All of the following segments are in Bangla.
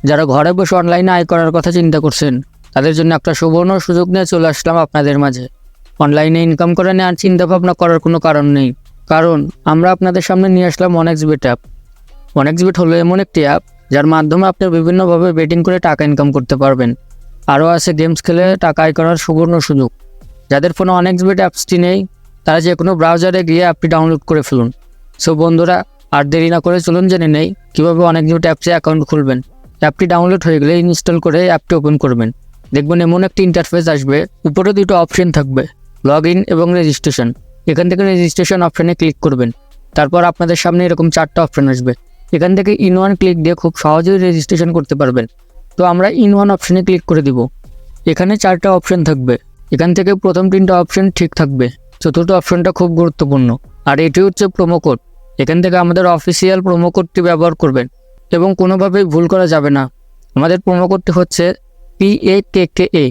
যারা ঘরে বসে অনলাইনে আয় করার কথা চিন্তা করছেন, তাদের জন্য একটা সুবর্ণ সুযোগ নিয়ে চলে আসলাম আপনাদের মাঝে। অনলাইনে ইনকাম করে নেওয়ার চিন্তা ভাবনা করার কোনো কারণ নেই, কারণ আমরা আপনাদের সামনে নিয়ে আসলাম অনেক্সবেট অ্যাপ। অনেক্সবেট হলো এমন একটি অ্যাপ যার মাধ্যমে আপনি বিভিন্নভাবে বেটিং করে টাকা ইনকাম করতে পারবেন। আরও আছে গেমস খেলে টাকা আয় করার সুবর্ণ সুযোগ। যাদের ফোনে অনেক্সবেট অ্যাপসটি নেই, তারা যে কোনো ব্রাউজারে গিয়ে অ্যাপটি ডাউনলোড করে ফেলুন। সো বন্ধুরা, আর দেরি না করে চলুন জেনে নেই কীভাবে অনেক্সবেট অ্যাপসে অ্যাকাউন্ট খুলবেন। অ্যাপটি ডাউনলোড হয়ে গেলে ইনস্টল করে অ্যাপটি ওপেন করবেন। দেখবেন এমন একটি ইন্টারফেস আসবে, উপরে দুটো অপশন থাকবে, লগ ইন এবং রেজিস্ট্রেশন। এখান থেকে রেজিস্ট্রেশন অপশানে ক্লিক করবেন। তারপর আপনাদের সামনে এরকম 4টা অপশান আসবে। এখান থেকে ইন ওয়ান ক্লিক দিয়ে খুব সহজেই রেজিস্ট্রেশন করতে পারবেন। তো আমরা ইন ওয়ান অপশানে ক্লিক করে দিব। এখানে 4টা অপশান থাকবে। এখান থেকে প্রথম 3টা অপশান ঠিক থাকবে, চতুর্থ অপশানটা খুব গুরুত্বপূর্ণ, আর এটি হচ্ছে প্রোমো কোড। এখান থেকে আমাদের অফিসিয়াল প্রোমো কোডটি ব্যবহার করবেন এবং কোনোভাবেই ভুল করা যাবে না। আমাদের প্রোমো কোডটি হচ্ছে PAKKA।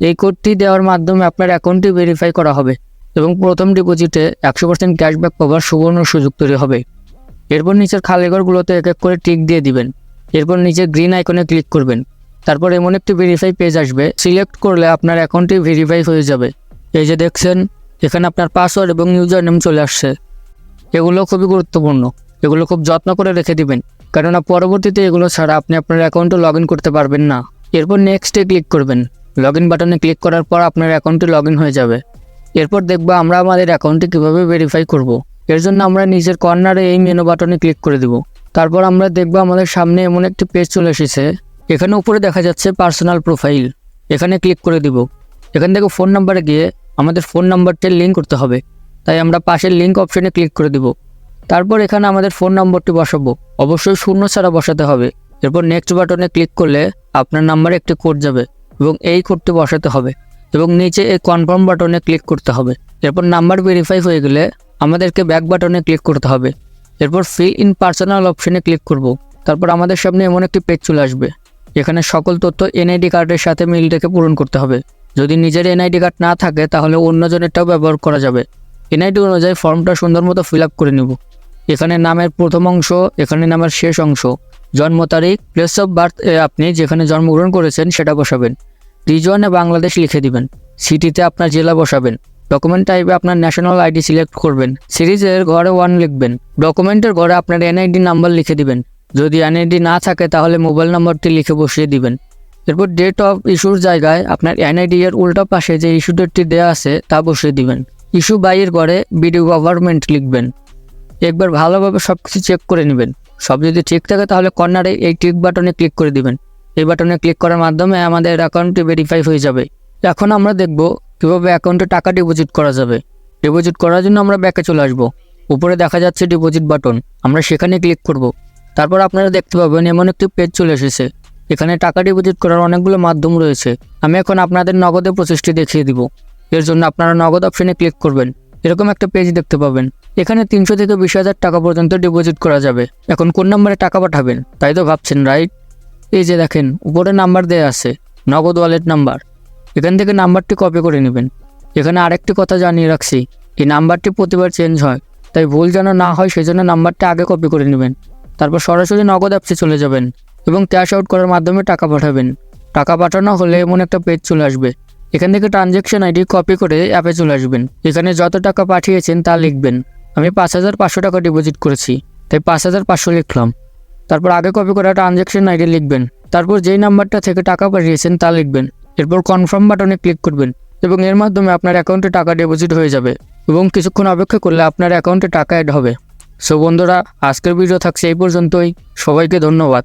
এই কোডটি দেওয়ার মাধ্যমে আপনার অ্যাকাউন্টটি ভেরিফাই করা হবে এবং প্রথম ডিপোজিটে 100% ক্যাশব্যাক পাওয়ার সুবর্ণ সুযোগ তৈরি হবে। এরপর নিচের খালি ঘরগুলোতে এক এক করে টিক দিয়ে দিবেন। এরপর নিচে গ্রিন আইকনে ক্লিক করবেন। তারপর এমন একটি ভেরিফাই পেজ আসবে, সিলেক্ট করলে আপনার অ্যাকাউন্টটি ভেরিফাই হয়ে যাবে। এই যে দেখছেন, এখানে আপনার পাসওয়ার্ড এবং ইউজার নেম চলে আসছে। এগুলো খুবই গুরুত্বপূর্ণ, এগুলো খুব যত্ন করে রেখে দিবেন, কেননা পরবর্তীতে এগুলো ছাড়া আপনি আপনার অ্যাকাউন্টে লগ ইন করতে পারবেন না। এরপর নেক্সটে ক্লিক করবেন। লগ ইন বাটনে ক্লিক করার পর আপনার অ্যাকাউন্টটি লগ ইন হয়ে যাবে। এরপর দেখব আমরা আমাদের অ্যাকাউন্টটি কীভাবে ভেরিফাই করব। এর জন্য আমরা নিচের কর্নারে এই মেনু বাটনে ক্লিক করে দেব। তারপর আমরা দেখব আমাদের সামনে এমন একটি পেজ চলে এসেছে। এখানে উপরে দেখা যাচ্ছে পার্সোনাল প্রোফাইল। এখানে ক্লিক করে দিব। এখান থেকে ফোন নাম্বারে গিয়ে আমাদের ফোন নাম্বারটি লিঙ্ক করতে হবে, তাই আমরা পাশের লিঙ্ক অপশনে ক্লিক করে দিব। তারপর এখানে আমাদের ফোন নম্বরটি বসাবো, অবশ্যই শূন্য ছাড়া বসাতে হবে। এরপর নেক্সট বাটনে ক্লিক করলে আপনার নাম্বারে একটি কোড যাবে এবং এই কোডটি বসাতে হবে এবং নিচে এই কনফার্ম বাটনে ক্লিক করতে হবে। এরপর নাম্বার ভেরিফাই হয়ে গেলে আমাদেরকে ব্যাক বাটনে ক্লিক করতে হবে। এরপর ফিল ইন পার্সোনাল অপশনে ক্লিক করব। তারপর আমাদের সামনে এমন একটি পেজ চলে আসবে। এখানে সকল তথ্য এনআইডি কার্ডের সাথে মিল রেখে পূরণ করতে হবে। যদি নিজের এনআইডি কার্ড না থাকে তাহলে অন্যজনেরটাও ব্যবহার করা যাবে। এনআইডি অনুযায়ী ফর্মটা সুন্দর মতো ফিল আপ করে নেব। এখানে নামের প্রথম অংশ, এখানে নামের শেষ অংশ, জন্ম তারিখ, প্লেস অফ বার্থ আপনি যেখানে জন্মগ্রহণ করেছেন সেটা বসাবেন। রিজনে বাংলাদেশ লিখে দিবেন। সিটিতে আপনার জেলা বসাবেন। ডকুমেন্ট টাইপে আপনার ন্যাশনাল আইডি সিলেক্ট করবেন। সিরিজের ঘরে 1 লিখবেন। ডকুমেন্টের ঘরে আপনার এনআইডি নাম্বার লিখে দিবেন। যদি এনআইডি না থাকে তাহলে মোবাইল নাম্বারটি লিখে বসিয়ে দিবেন। এরপর ডেট অফ ইস্যুর জায়গায় আপনার এনআইডি এর উল্টা পাশে যে ইস্যু ডেটটি দেওয়া আছে তা বসিয়ে দিবেন। ইস্যু বাইয়ের ঘরে বিডি গভর্নমেন্ট লিখবেন। একবার ভালোভাবে সব কিছু চেক করে নেবেন। সব যদি ঠিক থাকে তাহলে কর্নারে এই টিক বাটনে ক্লিক করে দিবেন। এই বাটনে ক্লিক করার মাধ্যমে আমাদের অ্যাকাউন্টটি ভেরিফাই হয়ে যাবে। এখন আমরা দেখব কীভাবে অ্যাকাউন্টে টাকা ডিপোজিট করা যাবে। ডিপোজিট করার জন্য আমরা ব্যাকে চলে আসব। উপরে দেখা যাচ্ছে ডিপোজিট বাটন, আমরা সেখানে ক্লিক করব। তারপর আপনারা দেখতে পাবেন এমন একটি পেজ চলে এসেছে। এখানে টাকা ডিপোজিট করার অনেকগুলো মাধ্যম রয়েছে। আমি এখন আপনাদের নগদে প্রসেসটি দেখিয়ে দিব। এর জন্য আপনারা নগদ অপশনে ক্লিক করবেন। এরকম একটা পেজ দেখতে পাবেন। এখানে 300 থেকে 20,000 টাকা পর্যন্ত ডিপোজিট করা যাবে। এখন কোন নম্বরে টাকা পাঠাবেন তাই তো ভাবছেন, রাইট? এই যে দেখেন উপরে নাম্বার দেওয়া আছে, নগদ ওয়ালেট নাম্বার। এখান থেকে নাম্বারটি কপি করে নেবেন। এখানে আরেকটি কথা জানিয়ে রাখছি, এই নাম্বারটি প্রতিবার চেঞ্জ হয়, তাই ভুল যেন না হয় সেজন্য নাম্বারটি আগে কপি করে নেবেন। তারপর সরাসরি নগদ অ্যাপসে চলে যাবেন এবং ক্যাশ আউট করার মাধ্যমে টাকা পাঠাবেন। টাকা পাঠানো হলে এমন একটা পেজ চলে আসবে। এখান থেকে ট্রানজ্যাকশন আইডি কপি করে অ্যাপে চলে আসবেন। এখানে যত টাকা পাঠিয়েছেন তা লিখবেন। আমি 5,500 টাকা ডিপোজিট করেছি, তাই 5,500 লিখলাম। তারপর আগে কপি করা ট্রানজ্যাকশন আইডি লিখবেন। তারপর যেই নাম্বারটা থেকে টাকা পাঠিয়েছেন তা লিখবেন। এরপর কনফার্ম বাটনে ক্লিক করবেন এবং এর মাধ্যমে আপনার অ্যাকাউন্টে টাকা ডিপোজিট হয়ে যাবে এবং কিছুক্ষণ অপেক্ষা করলে আপনার অ্যাকাউন্টে টাকা অ্যাড হবে। সো বন্ধুরা, আজকের ভিডিও থাকছে এই পর্যন্তই। সবাইকে ধন্যবাদ।